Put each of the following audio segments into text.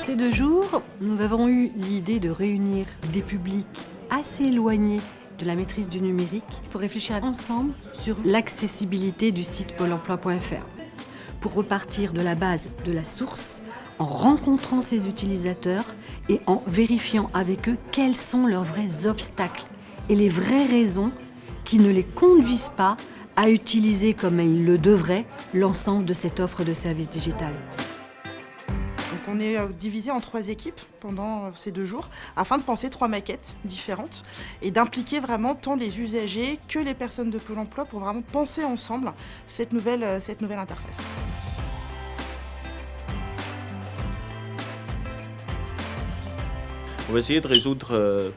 ces 2 jours, nous avons eu l'idée de réunir des publics assez éloignés de la maîtrise du numérique pour réfléchir ensemble sur l'accessibilité du site pôle emploi.fr. Pour repartir de la base, de la source, en rencontrant ces utilisateurs et en vérifiant avec eux quels sont leurs vrais obstacles et les vraies raisons qui ne les conduisent pas à utiliser comme ils le devraient l'ensemble de cette offre de services digital. Donc on est divisé en 3 équipes pendant ces 2 jours afin de penser 3 maquettes différentes et d'impliquer vraiment tant les usagers que les personnes de Pôle emploi pour vraiment penser ensemble cette nouvelle interface. On va essayer de résoudre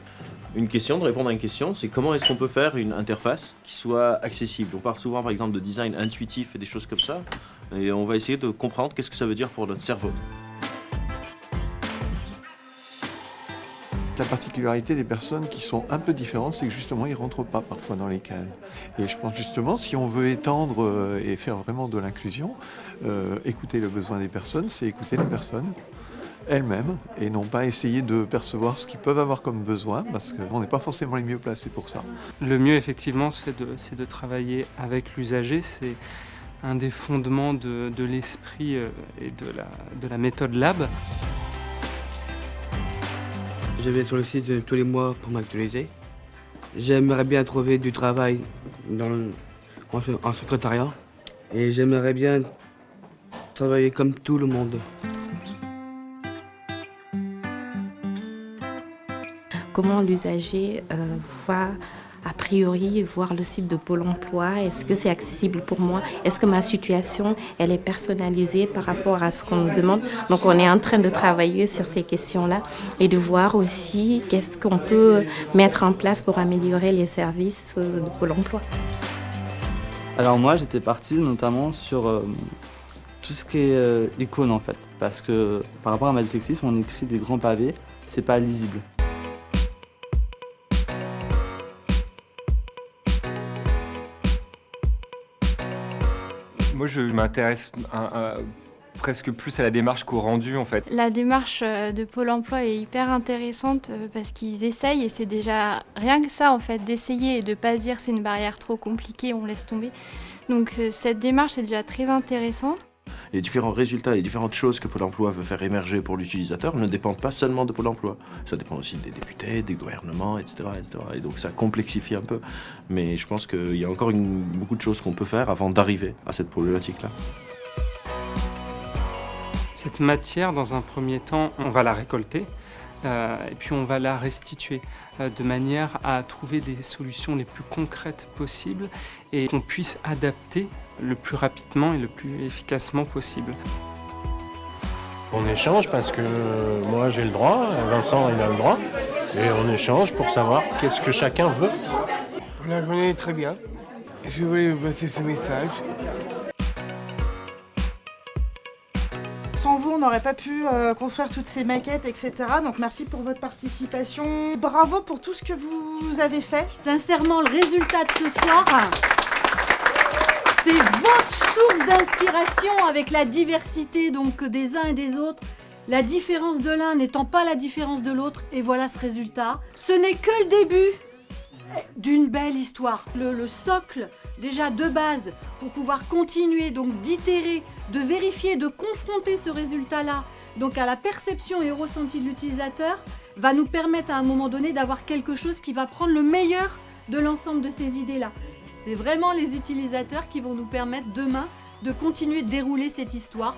une question, de répondre à une question, c'est comment est-ce qu'on peut faire une interface qui soit accessible. On parle souvent par exemple de design intuitif et des choses comme ça, et on va essayer de comprendre qu'est-ce que ça veut dire pour notre cerveau. La particularité des personnes qui sont un peu différentes, c'est que justement, ils ne rentrent pas parfois dans les cases. Et je pense justement, si on veut étendre et faire vraiment de l'inclusion, écouter le besoin des personnes, c'est écouter les personnes elles-mêmes et non pas essayer de percevoir ce qu'ils peuvent avoir comme besoin, parce qu'on n'est pas forcément les mieux placés pour ça. Le mieux, effectivement, c'est de travailler avec l'usager. C'est un des fondements de l'esprit et de la méthode Lab. Je vais sur le site tous les mois pour m'actualiser. J'aimerais bien trouver du travail en secrétariat et j'aimerais bien travailler comme tout le monde. Comment l'usager va a priori voir le site de Pôle emploi? Est-ce que c'est accessible pour moi? Est-ce que ma situation elle est personnalisée par rapport à ce qu'on nous demande? Donc on est en train de travailler sur ces questions-là et de voir aussi qu'est-ce qu'on peut mettre en place pour améliorer les services de Pôle emploi. Alors moi j'étais parti notamment sur tout ce qui est icône en fait, parce que par rapport à ma dyslexie, on écrit des grands pavés, c'est pas lisible. Moi, je m'intéresse presque plus à la démarche qu'au rendu, en fait. La démarche de Pôle emploi est hyper intéressante parce qu'ils essayent et c'est déjà rien que ça, en fait, d'essayer et de ne pas se dire c'est une barrière trop compliquée, on laisse tomber. Donc cette démarche est déjà très intéressante. Les différents résultats, les différentes choses que Pôle emploi veut faire émerger pour l'utilisateur ne dépendent pas seulement de Pôle emploi. Ça dépend aussi des députés, des gouvernements, etc., etc. Et donc ça complexifie un peu. Mais je pense qu'il y a encore beaucoup de choses qu'on peut faire avant d'arriver à cette problématique-là. Cette matière, dans un premier temps, on va la récolter et puis on va la restituer de manière à trouver des solutions les plus concrètes possibles et qu'on puisse adapter le plus rapidement et le plus efficacement possible. On échange parce que moi j'ai le droit, Vincent il a le droit, et on échange pour savoir qu'est-ce que chacun veut. La journée est très bien. Je voulais passer ce message. Sans vous, on n'aurait pas pu construire toutes ces maquettes, etc. Donc merci pour votre participation. Bravo pour tout ce que vous avez fait. Sincèrement, le résultat de ce soir, c'est votre source d'inspiration avec la diversité donc des uns et des autres. La différence de l'un n'étant pas la différence de l'autre. Et voilà ce résultat. Ce n'est que le début d'une belle histoire. Le socle déjà de base pour pouvoir continuer donc d'itérer, de vérifier, de confronter ce résultat-là donc à la perception et au ressenti de l'utilisateur va nous permettre à un moment donné d'avoir quelque chose qui va prendre le meilleur de l'ensemble de ces idées-là. C'est vraiment les utilisateurs qui vont nous permettre demain de continuer de dérouler cette histoire.